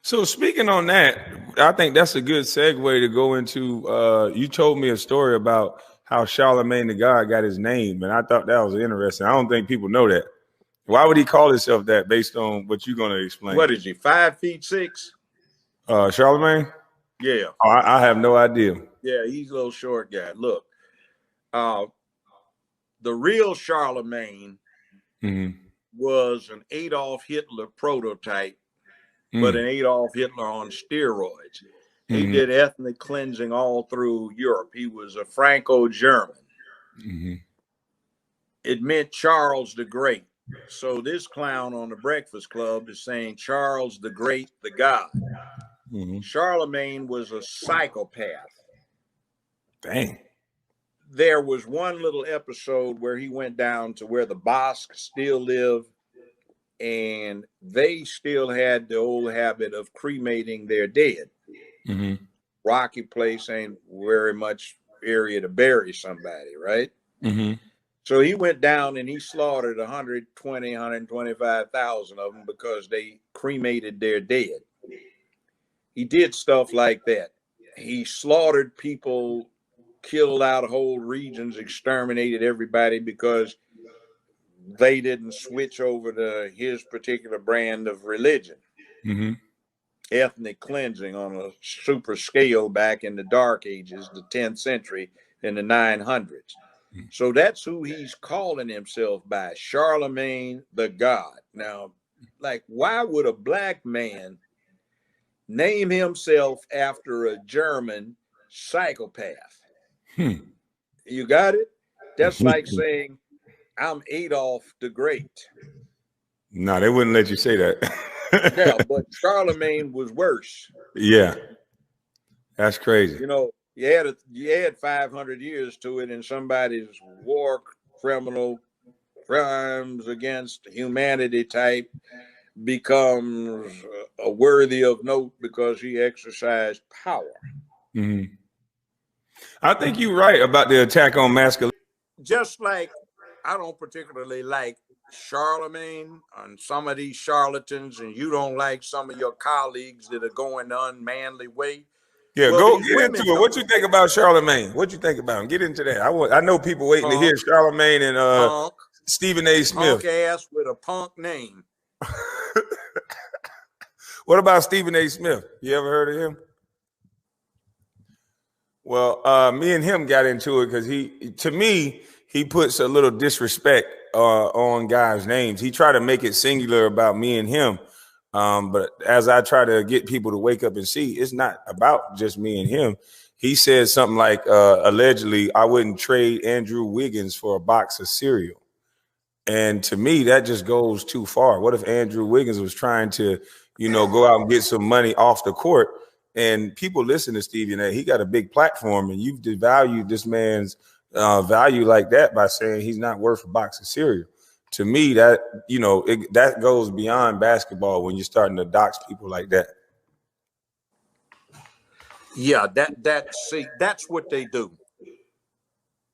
So speaking on that, I think that's a good segue to go into. You told me a story about how Charlemagne the God got his name, and I thought that was interesting. I don't think people know that. Why would he call himself that based on what you're going to explain? What is he, 5'6"? Charlemagne? Yeah. Oh, I have no idea. Yeah, he's a little short guy. Look, uh, the real Charlemagne was an Adolf Hitler prototype, but an Adolf Hitler on steroids. He did ethnic cleansing all through Europe. He was a Franco-German. It meant Charles the Great. So this clown on the Breakfast Club is saying Charles the Great, the God. Charlemagne was a psychopath. Dang. There was one little episode where he went down to where the Basques still live, and they still had the old habit of cremating their dead. Rocky place ain't very much area to bury somebody, right? So he went down and he slaughtered 120, 125,000 of them because they cremated their dead. He did stuff like that. He slaughtered people, killed out whole regions, exterminated everybody because they didn't switch over to his particular brand of religion. Ethnic cleansing on a super scale back in the Dark Ages, the 10th century, in the 900s. So that's who he's calling himself by, Charlemagne the God. Now, like, why would a black man name himself after a German psychopath? You got it? That's like saying, I'm Adolf the Great. No, they wouldn't let you say that. Yeah, but Charlemagne was worse. Yeah. That's crazy. You know, you had 500 years to it, and somebody's war criminal crimes against humanity type becomes a worthy of note because he exercised power. I think you're right about the attack on masculinity. Just like I don't particularly like Charlemagne and some of these charlatans, and you don't like some of your colleagues that are going the unmanly way. Yeah, well, go get into it. What you think about Charlemagne? What you think about him? Get into that. I know people waiting to hear Charlemagne and Stephen A. Smith. Punk ass with a punk name. What about Stephen A. Smith? You ever heard of him? Well, me and him got into it because to me, he puts a little disrespect on guys' names. He tried to make it singular about me and him. But as I try to get people to wake up and see, it's not about just me and him. He said something like, allegedly, I wouldn't trade Andrew Wiggins for a box of cereal. And to me, that just goes too far. What if Andrew Wiggins was trying to, go out and get some money off the court? And people listen to Stephen A. He got a big platform, and you've devalued this man's value like that by saying he's not worth a box of cereal. To me, that that goes beyond basketball when you're starting to dox people like that. Yeah, that's what they do.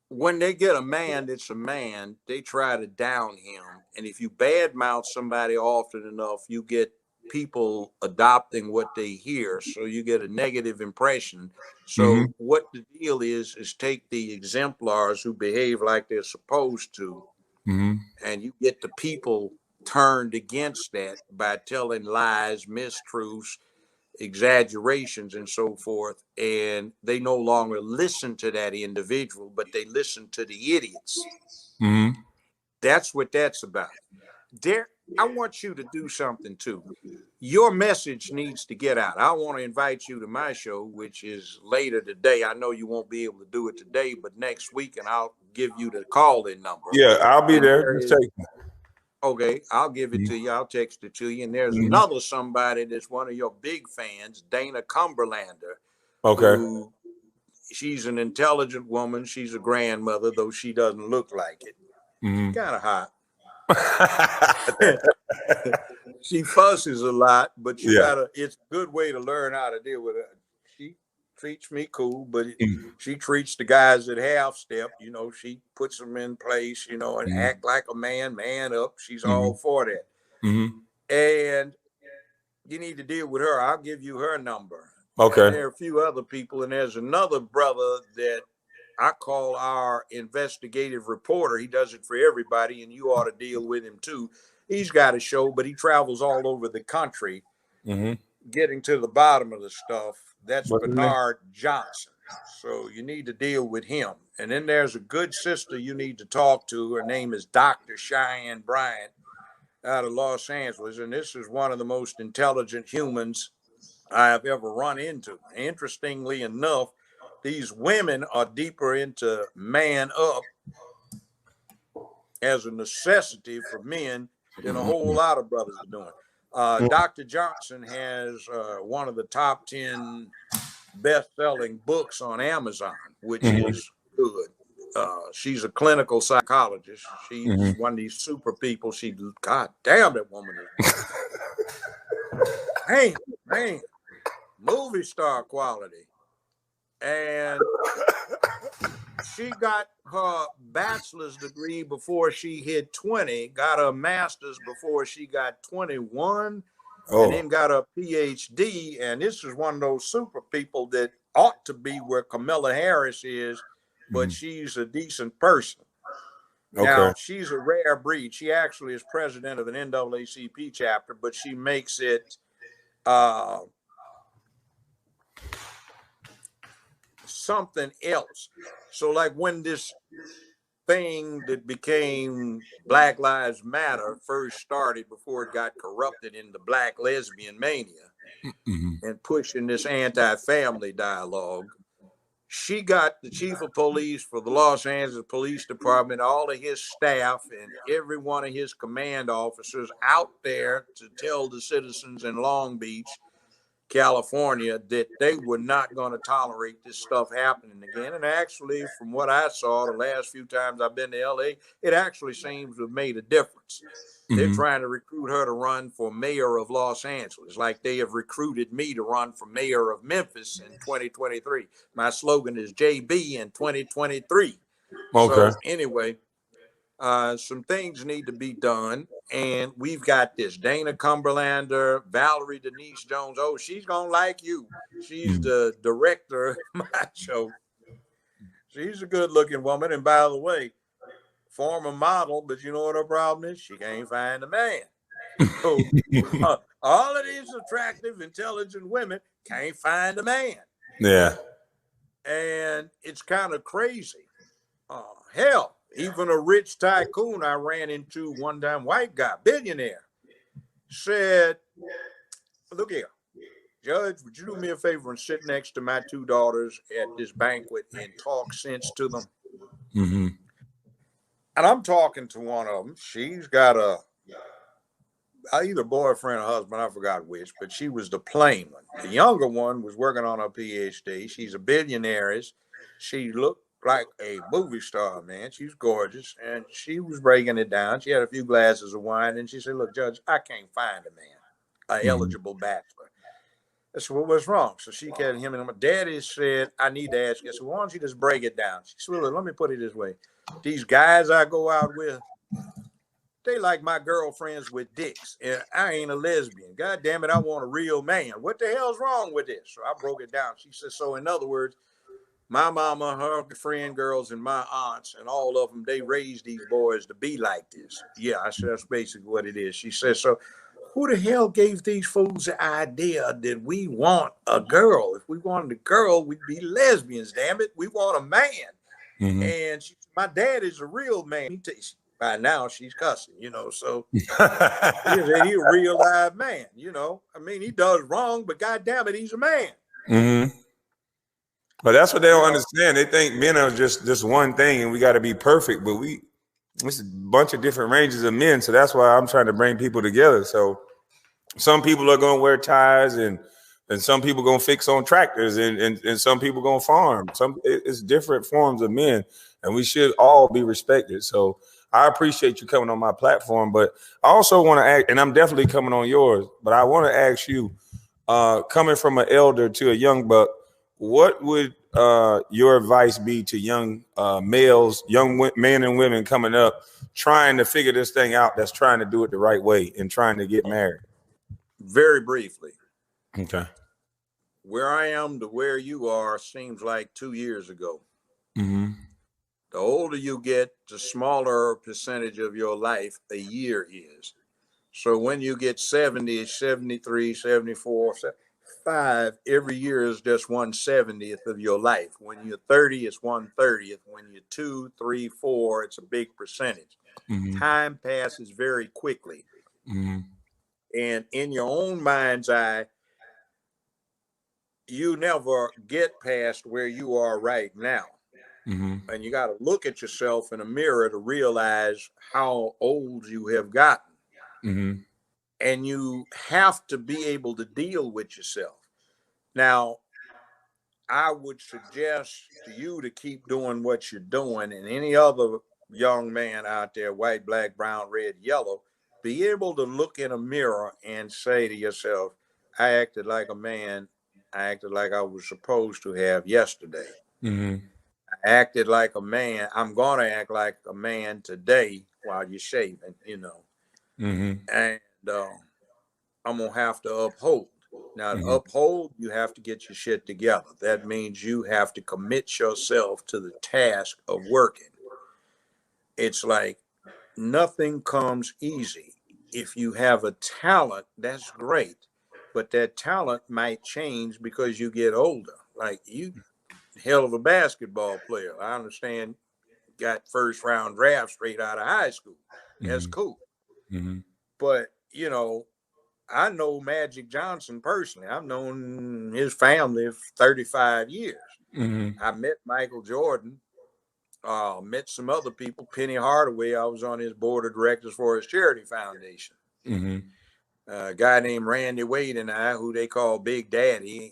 When they get a man that's a man, they try to down him. And if you badmouth somebody often enough, you get people adopting what they hear. So you get a negative impression. So what the deal is take the exemplars who behave like they're supposed to, and you get the people turned against that by telling lies, mistruths, exaggerations, and so forth. And they no longer listen to that individual, but they listen to the idiots. That's what that's about. I want you to do something too. Your message needs to get out. I want to invite you to my show, which is later today. I know you won't be able to do it today, but next week, and I'll give you the call-in number. Yeah, I'll be there. Okay, I'll give it to you. I'll text it to you. And there's another somebody that's one of your big fans, Dana Cumberlander. Okay. She's an intelligent woman. She's a grandmother, though she doesn't look like it. Kind of hot. She fusses a lot, but it's a good way to learn how to deal with her. She treats me cool, but she treats the guys at half step. She puts them in place, and act like a man up. She's all for that. And you need to deal with her. I'll give you her number. Okay. And there are a few other people, and there's another brother that I call our investigative reporter. He does it for everybody, and you ought to deal with him too. He's got a show, but he travels all over the country getting to the bottom of the stuff. That's Bernard Johnson. So you need to deal with him. And then there's a good sister you need to talk to. Her name is Dr. Cheyenne Bryant out of Los Angeles. And this is one of the most intelligent humans I have ever run into. Interestingly enough, these women are deeper into man up as a necessity for men than a whole lot of brothers are doing. Dr. Johnson has one of the top 10 best-selling books on Amazon, which is good. She's a clinical psychologist. She's one of these super people. God damn, that woman is man, movie star quality. And she got her bachelor's degree before she hit 20, got her master's before she got 21, and then got a PhD. And this is one of those super people that ought to be where Kamala Harris is, but she's a decent person. Okay. Now, she's a rare breed. She actually is president of an NAACP chapter, but she makes it something else. So like when this thing that became Black Lives Matter first started, before it got corrupted into Black lesbian mania and pushing this anti-family dialogue, she got the chief of police for the Los Angeles Police Department, all of his staff and every one of his command officers out there to tell the citizens in Long Beach, California, that they were not going to tolerate this stuff happening again. And actually, from what I saw the last few times I've been to LA, it actually seems to have made a difference. They're trying to recruit her to run for mayor of Los Angeles, like they have recruited me to run for mayor of Memphis in 2023. My slogan is JB in 2023. Okay. So anyway, some things need to be done. And we've got this Dana Cumberlander, Valerie Denise Jones. Oh, she's going to like you. She's the director of my show. She's a good looking woman. And by the way, former model, but you know what her problem is? She can't find a man. So, all of these attractive, intelligent women can't find a man. Yeah. And it's kind of crazy. Hell, even a rich tycoon I ran into one time, white guy, billionaire, said, look here, Judge, would you do me a favor and sit next to my two daughters at this banquet and talk sense to them? And I'm talking to one of them. She's got either boyfriend or husband, I forgot which, but she was the plain one. The younger one was working on her PhD. She's a billionaire. She looked like a movie star, man. She's gorgeous. And she was breaking it down. She had a few glasses of wine. And she said, look, Judge, I can't find a man, an eligible bachelor. I said, well, what's wrong? So she had him, and my daddy said, I need to ask you. I said, why don't you just break it down? She said, well, let me put it this way. These guys I go out with, they like my girlfriends with dicks. And I ain't a lesbian. God damn it, I want a real man. What the hell's wrong with this? So I broke it down. She said, so in other words, my mama, her friend girls, and my aunts, and all of them, they raised these boys to be like this. Yeah, I said, that's basically what it is. She said, so who the hell gave these fools the idea that we want a girl? If we wanted a girl, we'd be lesbians, damn it. We want a man. And she, my dad is a real man. By now, she's cussing, you know, so he's a real live man, you know. I mean, he does wrong, but God damn it, he's a man. But that's what they don't understand. They think men are just one thing and we got to be perfect. But it's a bunch of different ranges of men. So that's why I'm trying to bring people together. So some people are going to wear ties and some people going to fix on tractors and some people going to farm. It's different forms of men and we should all be respected. So I appreciate you coming on my platform. But I also want to ask, and I'm definitely coming on yours, but I want to ask you, coming from an elder to a young buck, what would your advice be to young males, young men and women coming up, trying to figure this thing out, that's trying to do it the right way and trying to get married? Very briefly, Okay. where I am to where you are seems like 2 years ago. Mm-hmm. The older you get, the smaller percentage of your life a year is. So when you get 70, 73, 74, 75, every year is just 1/70th of your life. When you're 30, it's 1/30th. When you're 2, 3, 4, it's a big percentage. Mm-hmm. Time passes very quickly. Mm-hmm. And in your own mind's eye, you never get past where you are right now. Mm-hmm. And you got to look at yourself in a mirror to realize how old you have gotten. Mm-hmm. And you have to be able to deal with yourself. Now, I would suggest to you to keep doing what you're doing, and any other young man out there, white, black, brown, red, yellow, be able to look in a mirror and say to yourself, I acted like a man. I acted like I was supposed to have yesterday. Mm-hmm. I acted like a man. I'm going to act like a man today while you're shaving, Mm-hmm. and I'm going to have to uphold. Now, to Mm-hmm. uphold, you have to get your shit together. That means you have to commit yourself to the task of working. It's like nothing comes easy. If you have a talent, that's great. But that talent might change because you get older. Like you, hell of a basketball player. I understand, got first round draft straight out of high school. That's Mm-hmm. cool. Mm-hmm. But, I know Magic Johnson personally. I've known his family for 35 years. Mm-hmm. I met Michael Jordan, met some other people. Penny Hardaway, I was on his board of directors for his charity foundation. Mm-hmm. A guy named Randy Wade and I, who they call Big Daddy,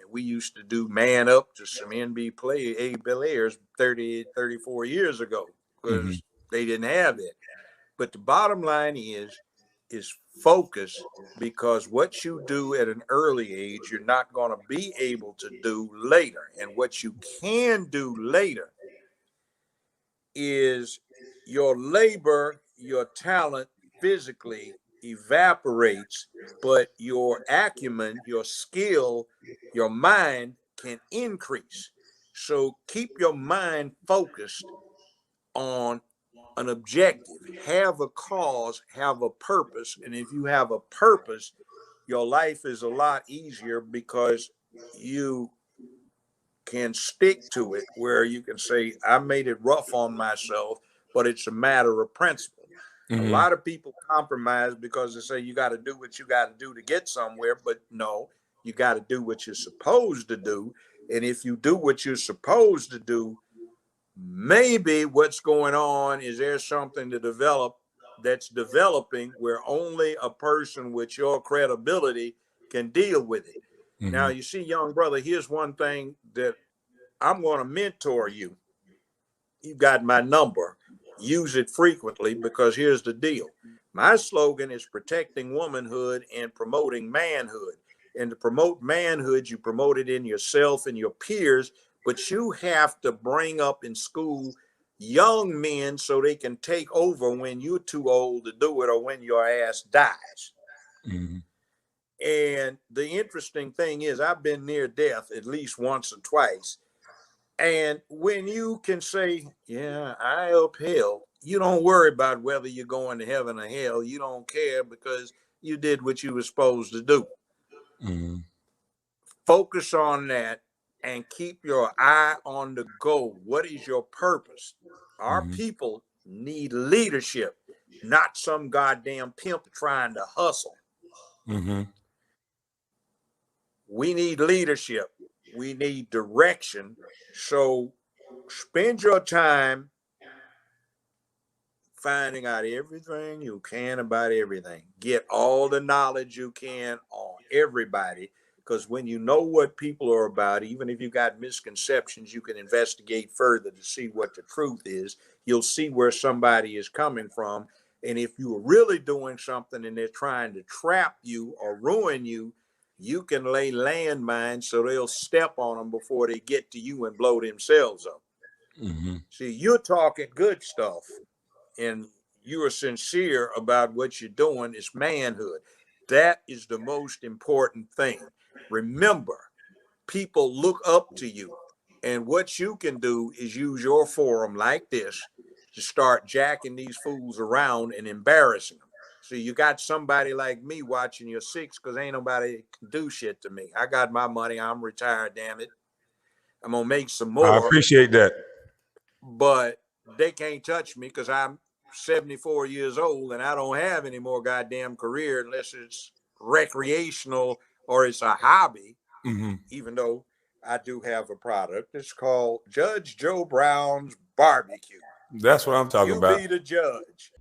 we used to do Man Up to some NBA players 30, 34 years ago Mm-hmm. because they didn't have it. But the bottom line is focus, because what you do at an early age, you're not going to be able to do later. And what you can do later is your labor, your talent physically evaporates, but your acumen, your skill, your mind can increase. So keep your mind focused on an objective, have a cause, have a purpose. And if you have a purpose, your life is a lot easier because you can stick to it, where you can say, I made it rough on myself, but it's a matter of principle. A Mm-hmm. lot of people compromise because they say you got to do what you got to do to get somewhere, but no, you got to do what you're supposed to do. And if you do what you're supposed to do, maybe what's going on is there's something to develop that's developing where only a person with your credibility can deal with it. Now, Mm-hmm. you see, young brother, here's one thing that I'm going to mentor you. You got my number. Use it frequently, because here's the deal. My slogan is protecting womanhood and promoting manhood. And to promote manhood, you promote it in yourself and your peers, but you have to bring up in school young men so they can take over when you're too old to do it or when your ass dies. Mm-hmm. And the interesting thing is, I've been near death at least once or twice. And when you can say, yeah, I upheld, you don't worry about whether you're going to heaven or hell. You don't care because you did what you were supposed to do. Mm-hmm. Focus on that and keep your eye on the goal. What is your purpose? Our Mm-hmm. people need leadership, not some goddamn pimp trying to hustle. Mm-hmm. We need leadership. We need direction. So spend your time finding out everything you can about everything. Get all the knowledge you can on everybody, because when you know what people are about, even if you got misconceptions, you can investigate further to see what the truth is. You'll see where somebody is coming from. And if you are really doing something and they're trying to trap you or ruin you, you can lay landmines so they'll step on them before they get to you and blow themselves up. Mm-hmm. See, you're talking good stuff and you are sincere about what you're doing. Is manhood. That is the most important thing. Remember, people look up to you. And what you can do is use your forum like this to start jacking these fools around and embarrassing them. So you got somebody like me watching your six because ain't nobody can do shit to me. I got my money. I'm retired, damn it. I'm going to make some I more. appreciate that. But they can't touch me because I'm 74 years old and I don't have any more goddamn career unless it's recreational or it's a hobby, even though I do have a product. It's called Judge Joe Brown's Barbecue. That's what I'm talking about. You be the judge.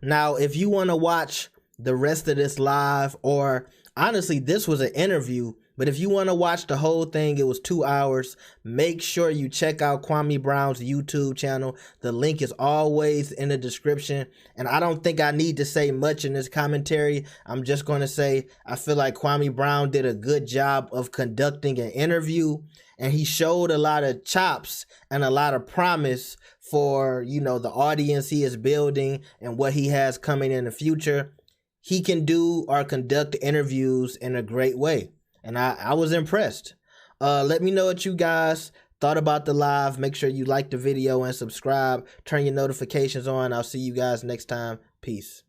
Now, if you want to watch the rest of this live, or honestly, this was an interview, but if you want to watch the whole thing, it was 2 hours. Make sure you check out Kwame Brown's YouTube channel. The link is always in the description. And I don't think I need to say much in this commentary. I'm just going to say I feel like Kwame Brown did a good job of conducting an interview. And he showed a lot of chops and a lot of promise for, you know, the audience he is building and what he has coming in the future. He can do or conduct interviews in a great way. And I was impressed. Let me know what you guys thought about the live. Make sure you like the video and subscribe. Turn your notifications on. I'll see you guys next time. Peace.